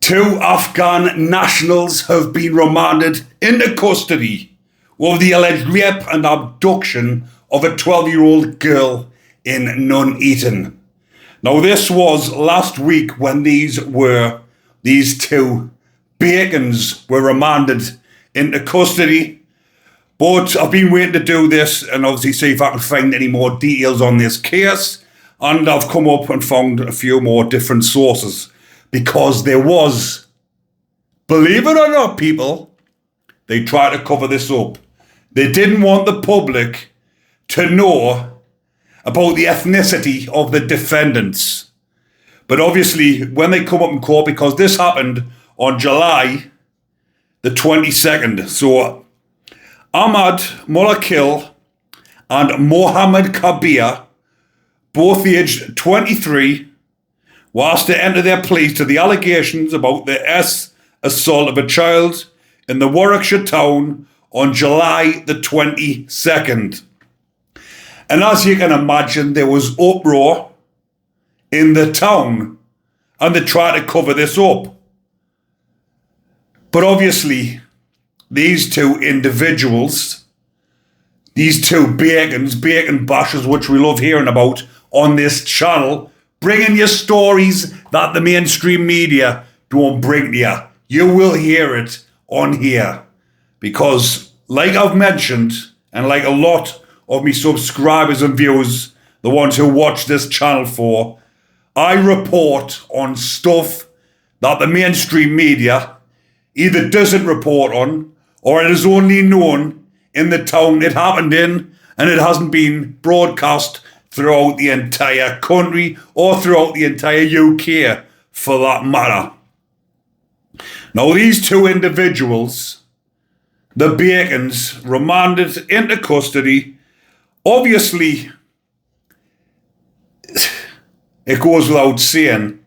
Two Afghan nationals have been remanded into custody over the alleged rape and abduction of a 12-year-old girl in Nuneaton. Now, this was last week when these two bacons were remanded into custody. But I've been waiting to do this and obviously see if I can find any more details on this case. And I've come up and found a few more different sources. Because there was, believe it or not, people, they tried to cover this up. They didn't want the public to know about the ethnicity of the defendants. But obviously, when they come up in court, because this happened on July the 22nd, so Ahmad, Mulakhil, and Mohammad Kabir, both aged 23, were asked to enter their pleas to the allegations about the assault of a child in the Warwickshire town on July the 22nd. And as you can imagine, there was uproar in the town, and they tried to cover this up. But obviously, these two individuals, these two bacon bashers, which we love hearing about on this channel, bringing you stories that the mainstream media don't bring to you. You will hear it on here. Because, like I've mentioned, and like a lot of me subscribers and viewers, the ones who watch this channel for, I report on stuff that the mainstream media either doesn't report on, or it is only known in the town it happened in, and it hasn't been broadcast throughout the entire country or throughout the entire UK for that matter. Now, these two individuals, the bacons, remanded into custody. Obviously, it goes without saying,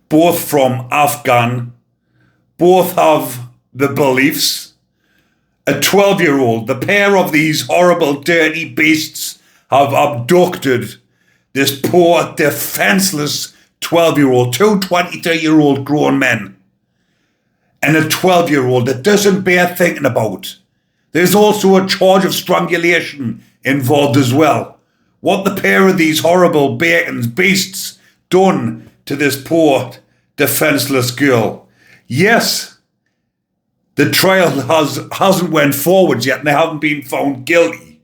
both from Afghan, both have the beliefs. A 12-year-old, the pair of these horrible, dirty beasts have abducted this poor, defenseless 12-year-old, two 23-year-old grown men, and a 12-year-old that doesn't bear thinking about. There's also a charge of strangulation involved as well. What the pair of these horrible beasts done to this poor, defenseless girl. Yes, the trial hasn't went forwards yet and they haven't been found guilty.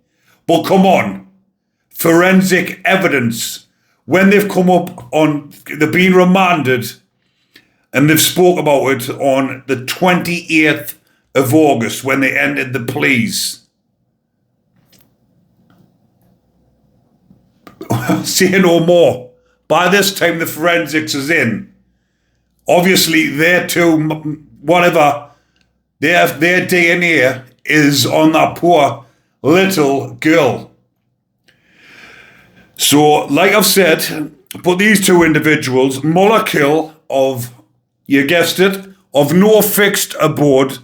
But come on. Forensic evidence, when they've come up on, they've been remanded and they've spoke about it on the 28th of August when they ended the pleas. Say no more. By this time the forensics is in. Obviously their DNA is on that poor little girl. So, like I've said, but these two individuals, Mulakhil of, you guessed it, of no fixed abode,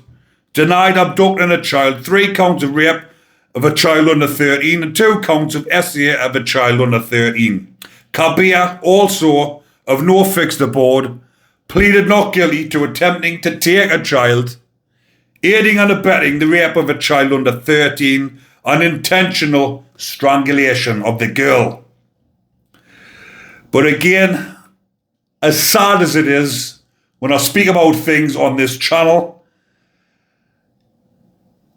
denied abducting a child, 3 counts of rape of a child under 13 and 2 counts of SA of a child under 13. Kabir, also of no fixed abode, pleaded not guilty to attempting to take a child, aiding and abetting the rape of a child under 13, and intentional strangulation of the girl. But again, as sad as it is, when I speak about things on this channel,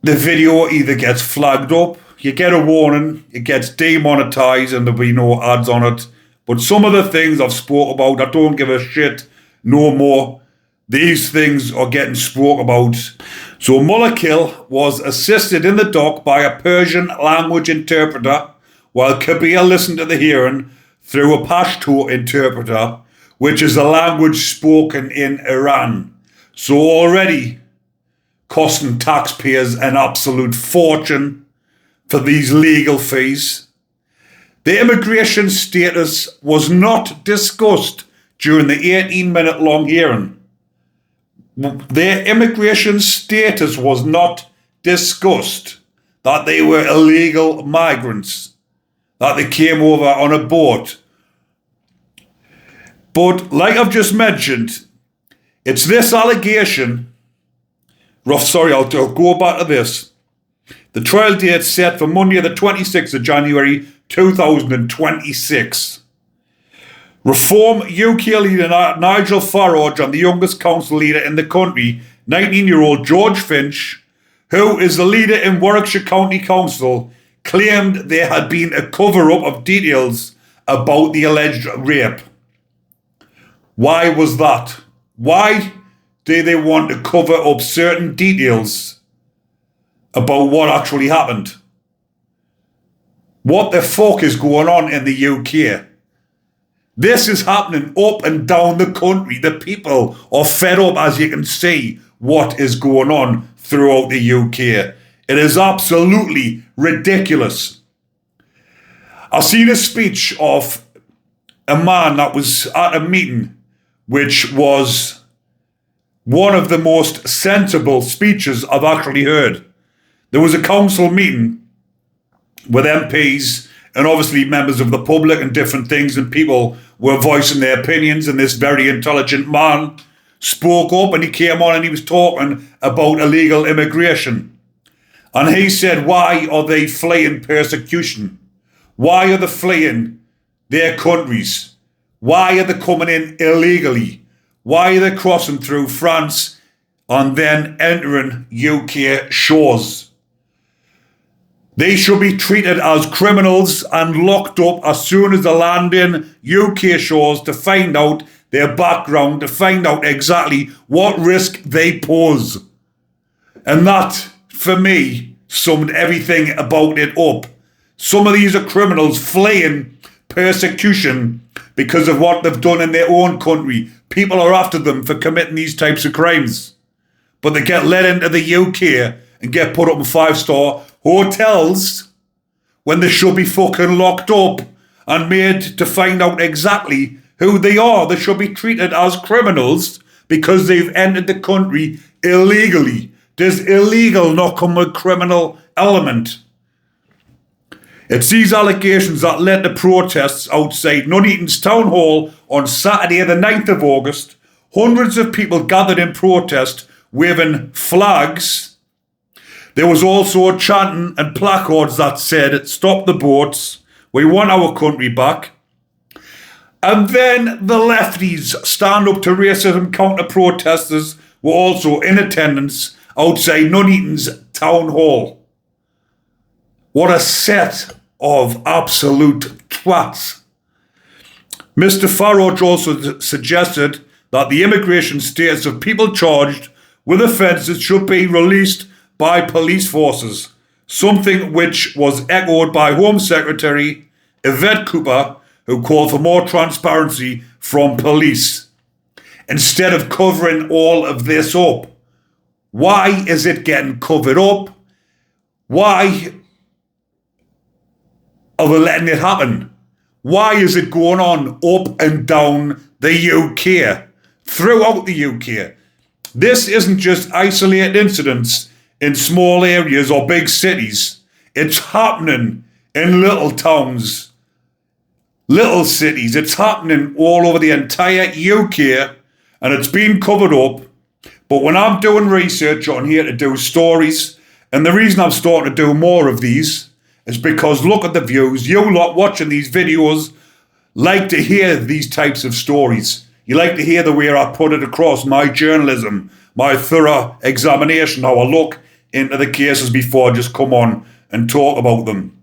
the video either gets flagged up, you get a warning, it gets demonetized and there'll be no ads on it. But some of the things I've spoke about, I don't give a shit no more. These things are getting spoke about. So Mulakhil was assisted in the dock by a Persian language interpreter, while Kabir listened to the hearing through a Pashto interpreter, which is a language spoken in Iran. So already costing taxpayers an absolute fortune for these legal fees. The immigration status was not discussed during the 18-minute long hearing. Their immigration status was not discussed, that they were illegal migrants, that they came over on a boat. But like I've just mentioned, It's this allegation. I'll go back to this. The trial date set for Monday, the 26th of January 2026. Reform UK leader Nigel Farage and the youngest council leader in the country, 19-year-old George Finch, who is the leader in Warwickshire County Council, claimed there had been a cover-up of details about the alleged rape. Why was that? Why do they want to cover up certain details about what actually happened? What the fuck is going on in the UK? This is happening up and down the country. The people are fed up, as you can see, what is going on throughout the UK. It is absolutely ridiculous. I've seen a speech of a man that was at a meeting, which was one of the most sensible speeches I've actually heard. There was a council meeting with MPs and obviously members of the public and different things, and people were voicing their opinions, and this very intelligent man spoke up, and he came on and he was talking about illegal immigration. And he said, why are they fleeing persecution? Why are they fleeing their countries? Why are they coming in illegally? Why are they crossing through France and then entering UK shores? They should be treated as criminals and locked up as soon as they land in UK shores to find out their background, to find out exactly what risk they pose. And that, for me, summed everything about it up. Some of these are criminals fleeing persecution because of what they've done in their own country. People are after them for committing these types of crimes. But they get let into the UK and get put up in 5-star hotels when they should be fucking locked up and made to find out exactly who they are. They should be treated as criminals because they've entered the country illegally. Does illegal not come with criminal element? It's these allegations that led to protests outside Nuneaton's town hall on Saturday the 9th of August. Hundreds of people gathered in protest, waving flags. There was also chanting and placards that said, "Stop the boats, we want our country back." And then the lefties, stand up to racism counter protesters, were also in attendance outside Nuneaton's town hall. What a set of absolute twats. Mr. Farage also suggested that the immigration status of people charged with offences should be released by police forces, something which was echoed by Home Secretary Yvette Cooper, who called for more transparency from police. Instead of covering all of this up, why is it getting covered up? Why are they letting it happen? Why is it going on up and down the UK, throughout the UK? This isn't just isolated incidents in small areas or big cities. It's happening in little towns, little cities. It's happening all over the entire UK, and it's been covered up. But when I'm doing research on here to do stories, and the reason I'm starting to do more of these is because look at the views. You lot watching these videos like to hear these types of stories. You like to hear the way I put it across, my journalism, my thorough examination, how I look into the cases before I just come on and talk about them.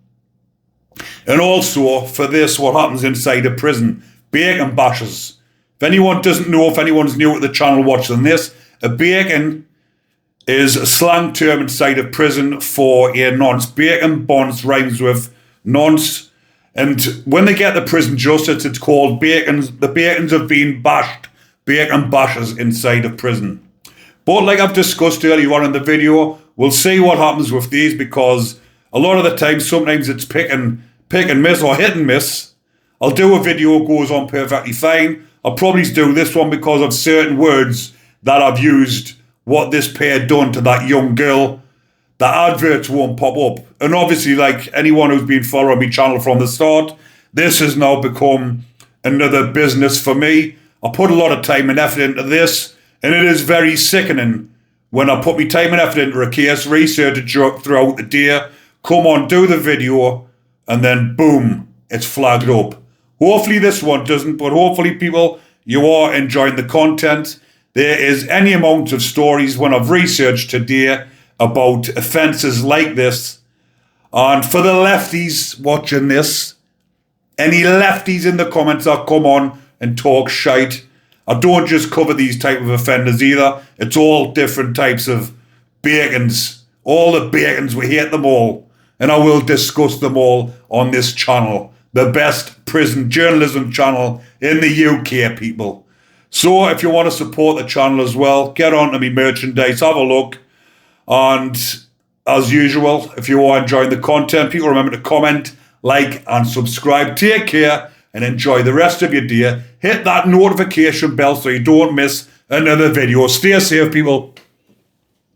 And also, for this, what happens inside a prison, bacon bashes. If anyone doesn't know, if anyone's new at the channel watching this, a bacon is a slang term inside of prison for a nonce. Bacon bonds rhymes with nonce. And when they get the prison justice, it's called bacons. The bacons have been bashed. Bacon bashes inside of prison. But like I've discussed earlier on in the video, we'll see what happens with these, because a lot of the time, sometimes it's pick and miss or hit and miss. I'll do a video, goes on perfectly fine. I'll probably do this one because of certain words that I've used, what this pair done to that young girl. The adverts won't pop up. And obviously, like anyone who's been following my channel from the start, this has now become another business for me. I put a lot of time and effort into this, And it is very sickening when I put my time and effort into a case, research it throughout the day, come on, do the video, and then boom, it's flagged up. Hopefully this one doesn't, but hopefully people, you are enjoying the content. There is any amount of stories when I've researched today about offences like this. And for the lefties watching this, any lefties in the comments that come on and talk shite, I don't just cover these type of offenders either. It's all different types of bacons. All the bacons, we hate them all. And I will discuss them all on this channel. The best prison journalism channel in the UK, people. So if you want to support the channel as well, get on to me merchandise, have a look. And as usual, if you are enjoying the content, people remember to comment, like and subscribe. Take care and enjoy the rest of your day. Hit that notification bell so you don't miss another video. Stay safe, people.